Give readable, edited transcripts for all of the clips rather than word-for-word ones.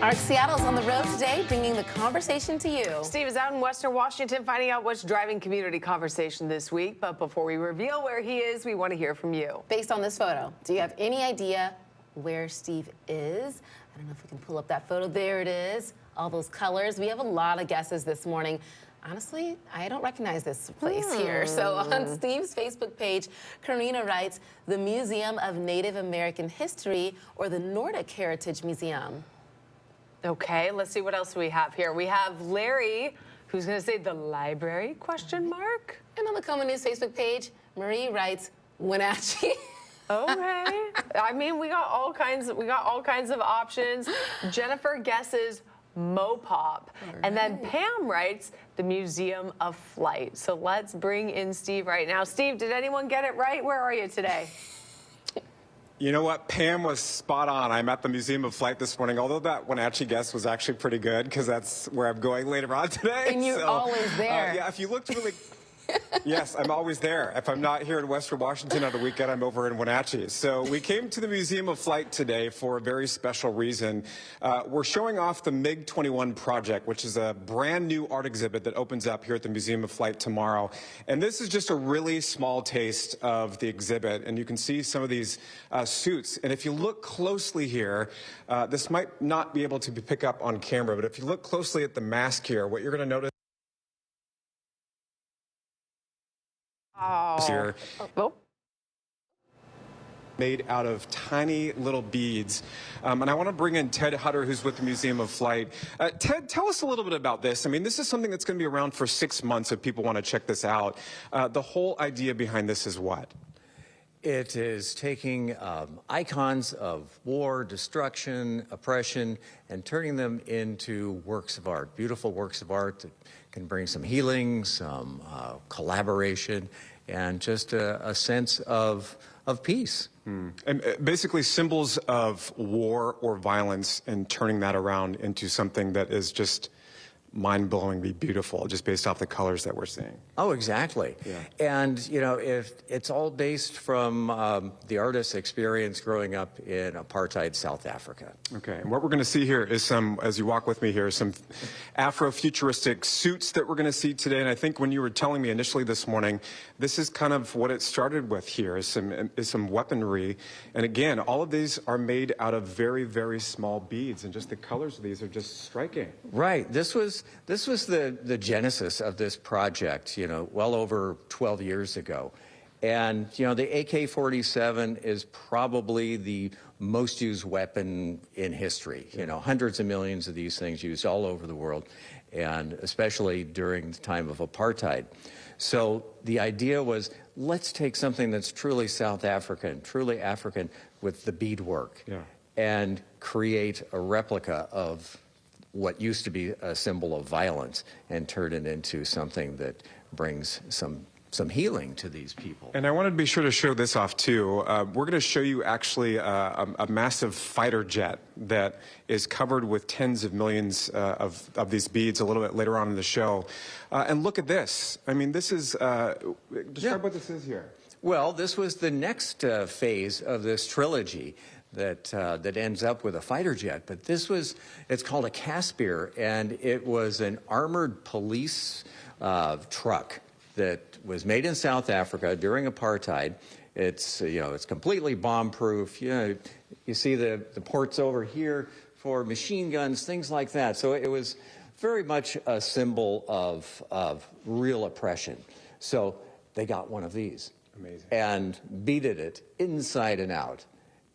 Our Seattle's on the road today, bringing the conversation to you. Steve is out in Western Washington finding out what's driving community conversation this week. But before we reveal where he is, we want to hear from you. Based on this photo, do you have any idea where Steve is? I don't know if we can pull up that photo. There it is. All those colors. We have a lot of guesses this morning. Honestly, I don't recognize this place here. So on Steve's Facebook page, Karina writes, the Museum of Native American History or the Nordic Heritage Museum. Okay, let's see what else we have here. We have Larry, who's going to say the library, question mark? And on the KOMO News Facebook page, Marie writes, Wenatchee. Okay. I mean, we got all kinds of options. Jennifer guesses Mopop. Right. And then Pam writes the Museum of Flight. So let's bring in Steve right now. Steve, did anyone get it right? Where are you today? You know what? Pam was spot on. I'm at the Museum of Flight this morning, although that Wenatchee guess was actually pretty good because that's where I'm going later on today. And you're always there. Yeah, if you looked really... Yes, I'm always there. If I'm not here in Western Washington on the weekend, I'm over in Wenatchee. So we came to the Museum of Flight today for a very special reason. We're showing off the MiG-21 Project, which is a brand new art exhibit that opens up here at the Museum of Flight tomorrow. And this is just a really small taste of the exhibit. And you can see some of these suits. And if you look closely here, this might not be able to be picked up on camera, but if you look closely at the mask here, what you're going to notice here, made out of tiny little beads. And I want to bring in Ted Hutter, who's with the Museum of Flight. Ted, tell us a little bit about this. I mean, this is something that's going to be around for 6 months if people want to check this out. The whole idea behind this is what? It is taking icons of war, destruction, oppression, and turning them into works of art, beautiful works of art that can bring some healing, some collaboration, and just a sense of peace. And basically symbols of war or violence and turning that around into something that is just mind-blowingly beautiful, just based off the colors that we're seeing. Oh, exactly. Yeah. And, you know, if it's all based from the artist's experience growing up in apartheid South Africa. Okay, and what we're going to see here is some, as you walk with me here, some Afrofuturistic suits that we're going to see today. And I think when you were telling me initially this morning, this is kind of what it started with here, is some weaponry. And again, all of these are made out of very, very small beads, and just the colors of these are just striking. Right. This was the genesis of this project, you know, well over 12 years ago. And, you know, the AK-47 is probably the most used weapon in history. You know, hundreds of millions of these things used all over the world, and especially during the time of apartheid. So the idea was, let's take something that's truly South African, truly African with the beadwork, and create a replica of what used to be a symbol of violence and turn it into something that brings some healing to these people. And I wanted to be sure to show this off too. We're going to show you actually a massive fighter jet that is covered with tens of millions of these beads a little bit later on in the show. And look at this. I mean, this is, describe what this is here. Well, this was the next phase of this trilogy that ends up with a fighter jet. But this was, it's called a Caspier, and it was an armored police truck that was made in South Africa during apartheid. It's, you know, it's completely bomb-proof. You know, you see the ports over here for machine guns, things like that. So it was very much a symbol of real oppression. So they got one of these. Amazing. And beaded it inside and out,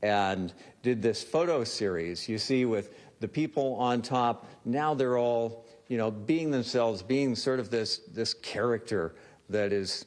and did this photo series, you see, with the people on top. Now they're all, you know, being themselves, being sort of this character that is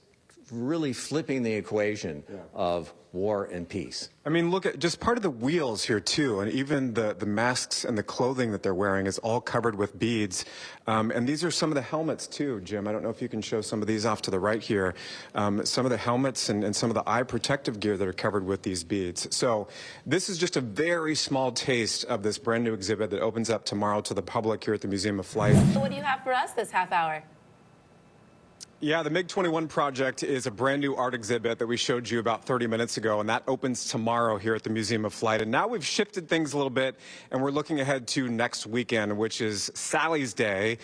really flipping the equation of war and peace. I mean, look at just part of the wheels here too, and even the masks and the clothing that they're wearing is all covered with beads. And these are some of the helmets too, Jim. I don't know if you can show some of these off to the right here. Some of the helmets and some of the eye protective gear that are covered with these beads. So this is just a very small taste of this brand new exhibit that opens up tomorrow to the public here at the Museum of Flight. So what do you have for us this half hour? Yeah, the MiG-21 Project is a brand new art exhibit that we showed you about 30 minutes ago, and that opens tomorrow here at the Museum of Flight. And now we've shifted things a little bit, and we're looking ahead to next weekend, which is Sally's Day,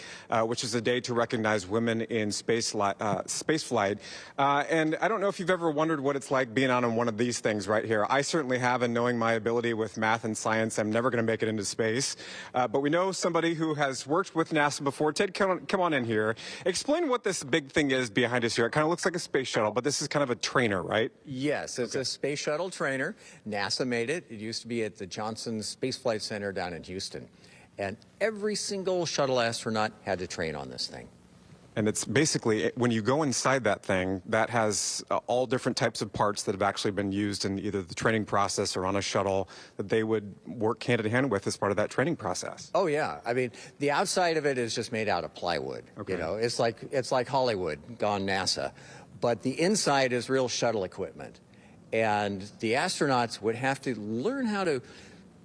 which is a day to recognize women in space flight. And I don't know if you've ever wondered what it's like being on one of these things right here. I certainly have, and knowing my ability with math and science, I'm never going to make it into space. But we know somebody who has worked with NASA before. Ted, come on in here. Explain what this big thing is behind us here. It kind of looks like a space shuttle, but this is kind of a trainer, right? Yes, it's a space shuttle trainer. NASA made it. It used to be at the Johnson Space Flight Center down in Houston. And every single shuttle astronaut had to train on this thing. And it's basically, when you go inside that thing, that has all different types of parts that have actually been used in either the training process or on a shuttle that they would work hand in hand with as part of that training process. Oh yeah, I mean, the outside of it is just made out of plywood. Okay. You know, it's like Hollywood gone NASA, but the inside is real shuttle equipment, and the astronauts would have to learn how to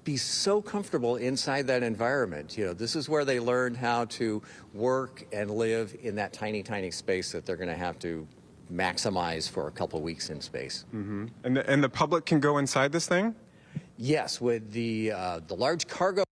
be so comfortable inside that environment. You know, this is where they learned how to work and live in that tiny, tiny space that they're going to have to maximize for a couple weeks in space. Mm-hmm. And the public can go inside this thing? Yes, with the large cargo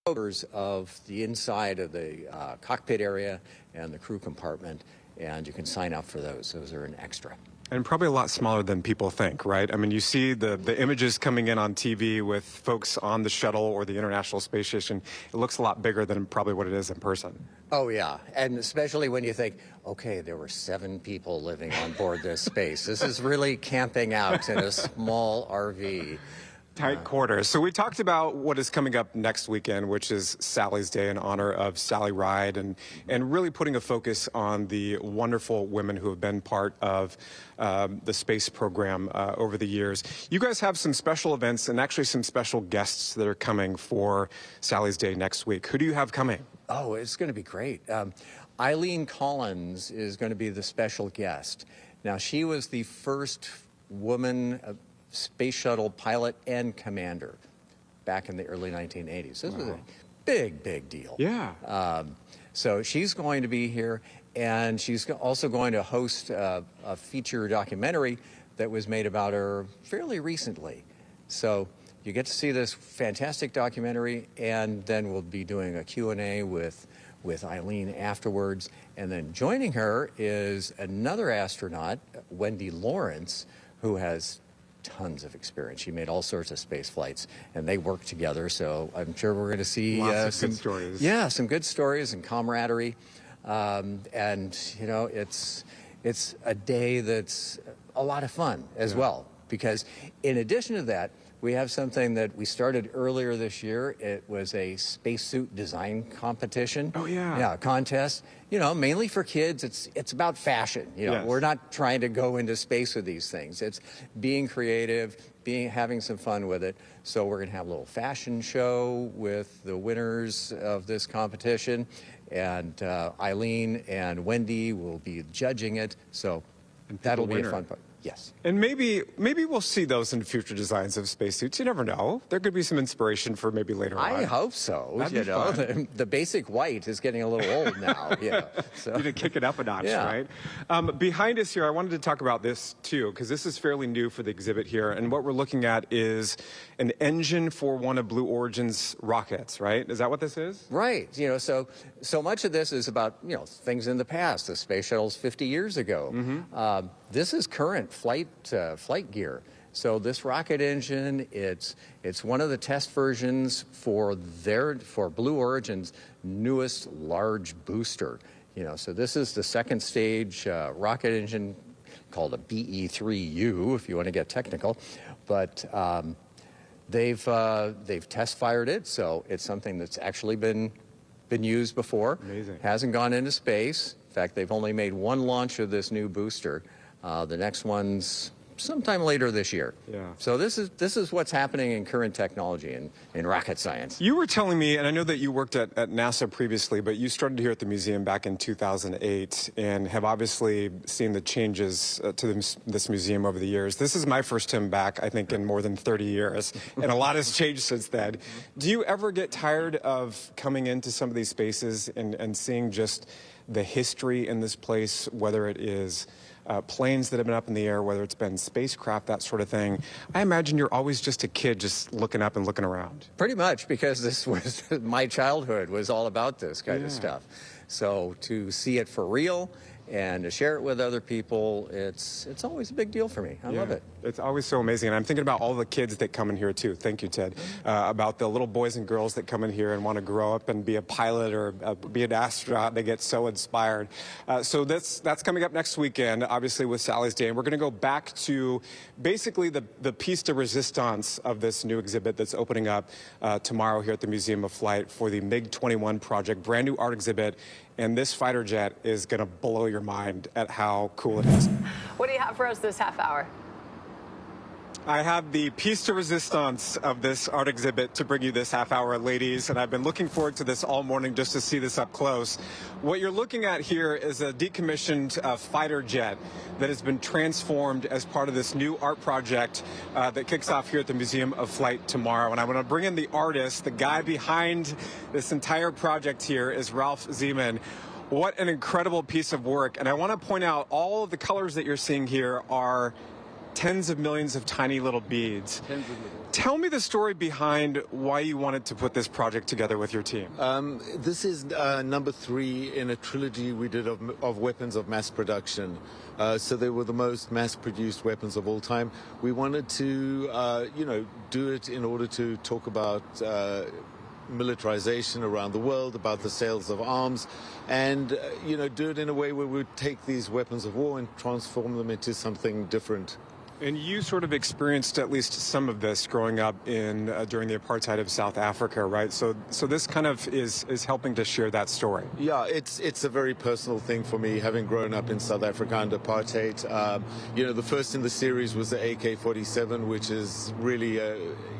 of the inside of the cockpit area and the crew compartment, and you can sign up for those. Those are an extra. And probably a lot smaller than people think, right? I mean, you see the images coming in on TV with folks on the shuttle or the International Space Station. It looks a lot bigger than probably what it is in person. Oh, yeah. And especially when you think, okay, there were 7 people living on board this space. This is really camping out in a small RV. Tight quarters. So we talked about what is coming up next weekend, which is Sally's Day in honor of Sally Ride, and really putting a focus on the wonderful women who have been part of the space program over the years. You guys have some special events and actually some special guests that are coming for Sally's Day next week. Who do you have coming? Oh, it's going to be great. Eileen Collins is going to be the special guest. Now, she was the first woman space shuttle pilot and commander back in the early 1980s. This was a big, big deal. Yeah. So she's going to be here, and she's also going to host a feature documentary that was made about her fairly recently. So you get to see this fantastic documentary, and then we'll be doing a Q&A with Eileen afterwards. And then joining her is another astronaut, Wendy Lawrence, who has tons of experience. She made all sorts of space flights, and they work together. So I'm sure we're going to see Lots of good stories. Yeah, some good stories and camaraderie. And you know, it's a day that's a lot of fun as well, because in addition to that, we have something that we started earlier this year. It was a spacesuit design competition. Oh, yeah. Yeah, contest. You know, mainly for kids. It's about fashion. You know, Yes. we're not trying to go into space with these things. It's being creative, having some fun with it. So we're going to have a little fashion show with the winners of this competition. And Eileen and Wendy will be judging it. So that'll be a fun part. Yes. And maybe we'll see those in future designs of spacesuits. You never know. There could be some inspiration for maybe later on. I hope so. That'd you be know, fun. the basic white is getting a little old now. Yeah. So. Need to kick it up a notch, Yeah. right? Behind us here, I wanted to talk about this too, because this is fairly new for the exhibit here. And what we're looking at is an engine for one of Blue Origin's rockets, right? Is that what this is? Right. You know, so much of this is about, you know, things in the past. The space shuttles 50 years ago. Mm-hmm. This is current flight gear. So this rocket engine, it's one of the test versions for Blue Origin's newest large booster. You know, so this is the second stage rocket engine called a BE-3U, if you want to get technical, but they've test fired it, so it's something that's actually been used before. Amazing. Hasn't gone into space. In fact, they've only made one launch of this new booster. The next one's sometime later this year. Yeah. So this is what's happening in current technology in rocket science. You were telling me, and I know that you worked at NASA previously, but you started here at the museum back in 2008 and have obviously seen the changes to this museum over the years. This is my first time back, I think, in more than 30 years, and a lot has changed since then. Do you ever get tired of coming into some of these spaces and seeing just the history in this place, whether it is planes that have been up in the air, whether it's been spacecraft, that sort of thing? I imagine you're always just a kid just looking up and looking around. Pretty much, because this was my childhood was all about this kind of stuff. So to see it for real and to share it with other people, it's always a big deal for me. I love it. It's always so amazing. And I'm thinking about all the kids that come in here, too. Thank you, Ted. About the little boys and girls that come in here and want to grow up and be a pilot or be an astronaut. They get so inspired. So that's coming up next weekend, obviously, with Sally's Day. And we're going to go back to basically the piece de resistance of this new exhibit that's opening up tomorrow here at the Museum of Flight for the MiG-21 Project, brand new art exhibit. And this fighter jet is going to blow your mind at how cool it is. What do you have for us this half hour? I have the piece de resistance of this art exhibit to bring you this half hour, ladies, and I've been looking forward to this all morning just to see this up close. What you're looking at here is a decommissioned fighter jet that has been transformed as part of this new art project that kicks off here at the Museum of Flight tomorrow. And I want to bring in the artist. The guy behind this entire project here is Ralph Ziman. What an incredible piece of work. And I want to point out all of the colors that you're seeing here are tens of millions of tiny little beads. Tell me the story behind why you wanted to put this project together with your team. This is number 3 in a trilogy we did of weapons of mass production. So they were the most mass-produced weapons of all time. We wanted to, do it in order to talk about militarization around the world, about the sales of arms, and do it in a way where we would take these weapons of war and transform them into something different. And you sort of experienced at least some of this growing up in during the apartheid of South Africa, right? So this kind of is helping to share that story. Yeah, it's a very personal thing for me, having grown up in South Africa under apartheid. The first in the series was the AK-47, which is really,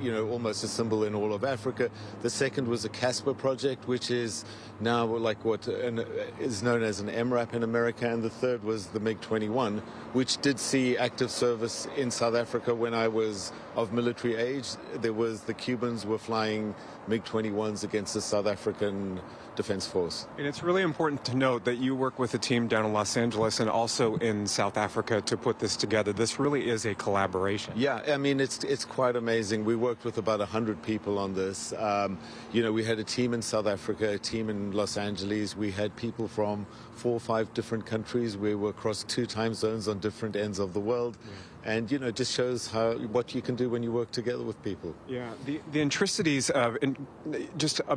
almost a symbol in all of Africa. The second was the Casper Project, which is now like what is known as an MRAP in America. And the third was the MiG-21, which did see active service in South Africa when I was of military age. The Cubans were flying MiG-21s against the South African Defense Force. And it's really important to note that you work with a team down in Los Angeles and also in South Africa to put this together. This really is a collaboration. Yeah, I mean, it's quite amazing. We worked with about 100 people on this. We had a team in South Africa, a team in Los Angeles. We had people from 4 or 5 different countries. We were across 2 time zones on different ends of the world. Yeah. And, it just shows what you can do when you work together with people. Yeah, the intricacies of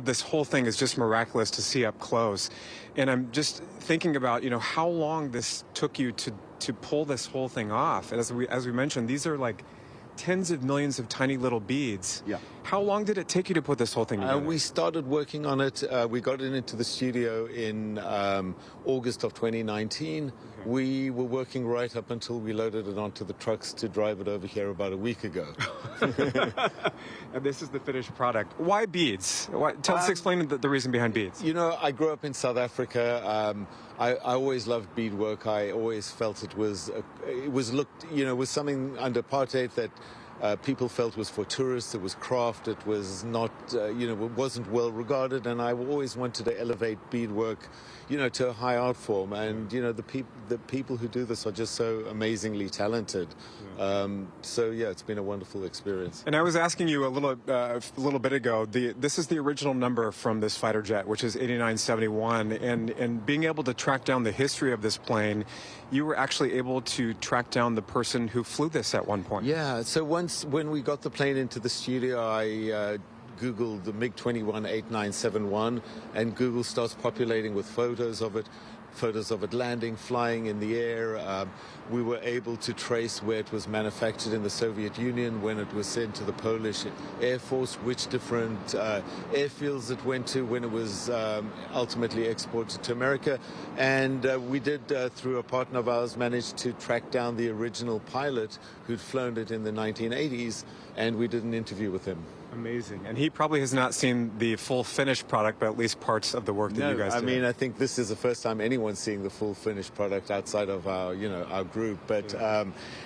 this whole thing is just miraculous to see up close. And I'm just thinking about, how long this took you to pull this whole thing off. And as we mentioned, these are like tens of millions of tiny little beads. Yeah. How long did it take you to put this whole thing together? We started working on it. We got it into the studio in August of 2019. Okay. We were working right up until we loaded it onto the trucks to drive it over here about a week ago. And this is the finished product. Why beads? Explain the reason behind beads. I grew up in South Africa. I always loved beadwork. I always felt it was something under apartheid that people felt was for tourists. It was craft. It was not, it wasn't well regarded. And I always wanted to elevate beadwork, to a high art form. And, the people who do this are just so amazingly talented. Yeah. It's been a wonderful experience. And I was asking you a little bit ago, this is the original number from this fighter jet, which is 8971. And being able to track down the history of this plane, you were actually able to track down the person who flew this at one point. Yeah, so when we got the plane into the studio, I Googled the MiG-21 8971, and Google starts populating with photos of it. photos of it landing, flying in the air. We were able to trace where it was manufactured in the Soviet Union, when it was sent to the Polish Air Force, which different airfields it went to, when it was ultimately exported to America. And we did, through a partner of ours, manage to track down the original pilot who'd flown it in the 1980s, and we did an interview with him. Amazing. And he probably has not seen the full finished product, but at least parts of the work that you guys did. I mean, I think this is the first time anyone's seeing the full finished product outside of our, our group. But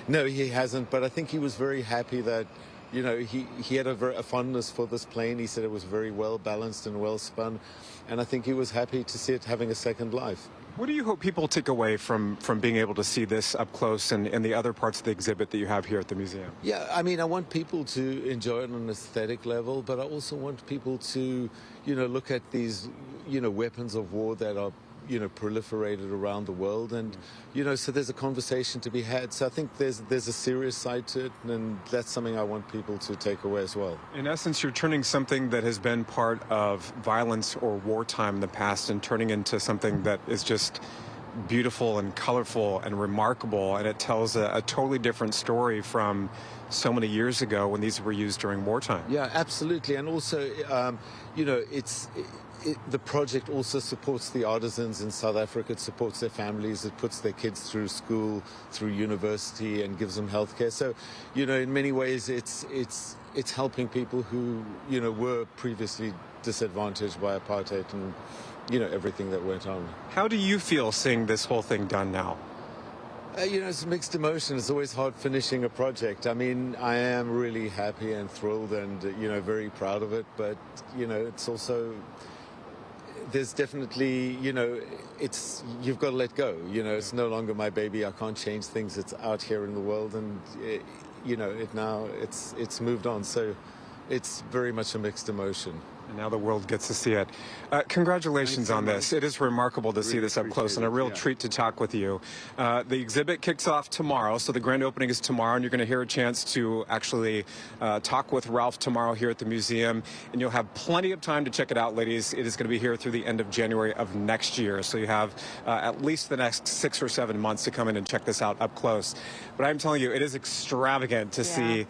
no, he hasn't. But I think he was very happy that, he had a fondness for this plane. He said it was very well balanced and well spun. And I think he was happy to see it having a second life. What do you hope people take away from being able to see this up close and the other parts of the exhibit that you have here at the museum? Yeah, I mean, I want people to enjoy it on an aesthetic level, but I also want people to, look at these, weapons of war that are, proliferated around the world. And, so there's a conversation to be had. So I think there's a serious side to it, and that's something I want people to take away as well. In essence, you're turning something that has been part of violence or wartime in the past and turning into something that is just beautiful and colorful and remarkable, and it tells a totally different story from so many years ago when these were used during wartime. Yeah, absolutely. And also, the project also supports the artisans in South Africa. It supports their families. It puts their kids through school, through university, and gives them healthcare. So, in many ways, it's helping people who, were previously disadvantaged by apartheid and, everything that went on. How do you feel seeing this whole thing done now? It's mixed emotion. It's always hard finishing a project. I mean, I am really happy and thrilled and, very proud of it. But, it's also, there's definitely, you've got to let go. It's no longer my baby. I can't change things. It's out here in the world, and, it's moved on. So it's very much a mixed emotion. And now the world gets to see it. Congratulations on this. It is remarkable to see this up close, and a real treat to talk with you. The exhibit kicks off tomorrow, so the grand opening is tomorrow, and you're going to hear a chance to actually talk with Ralph tomorrow here at the museum, and you'll have plenty of time to check it out, ladies. It is going to be here through the end of January of next year, so you have at least the next 6 or 7 months to come in and check this out up close. But I'm telling you, it is extravagant to see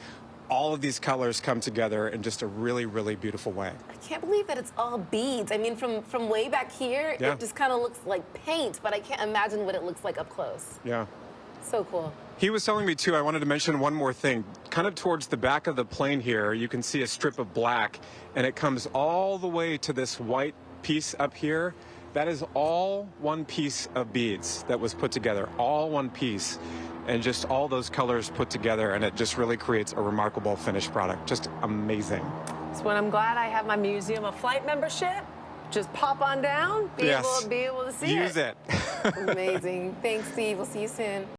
all of these colors come together in just a really, really beautiful way. I can't believe that it's all beads. I mean, from way back here, it just kind of looks like paint, but I can't imagine what it looks like up close. Yeah. So cool. He was telling me, too, I wanted to mention one more thing. Kind of towards the back of the plane here, you can see a strip of black, and it comes all the way to this white piece up here. That is all one piece of beads that was put together, all one piece. And just all those colors put together, and it just really creates a remarkable finished product. Just amazing. So when I'm glad I have my Museum of Flight membership, just pop on down, be able to see it. Use it. Amazing. Thanks, Steve. We'll see you soon.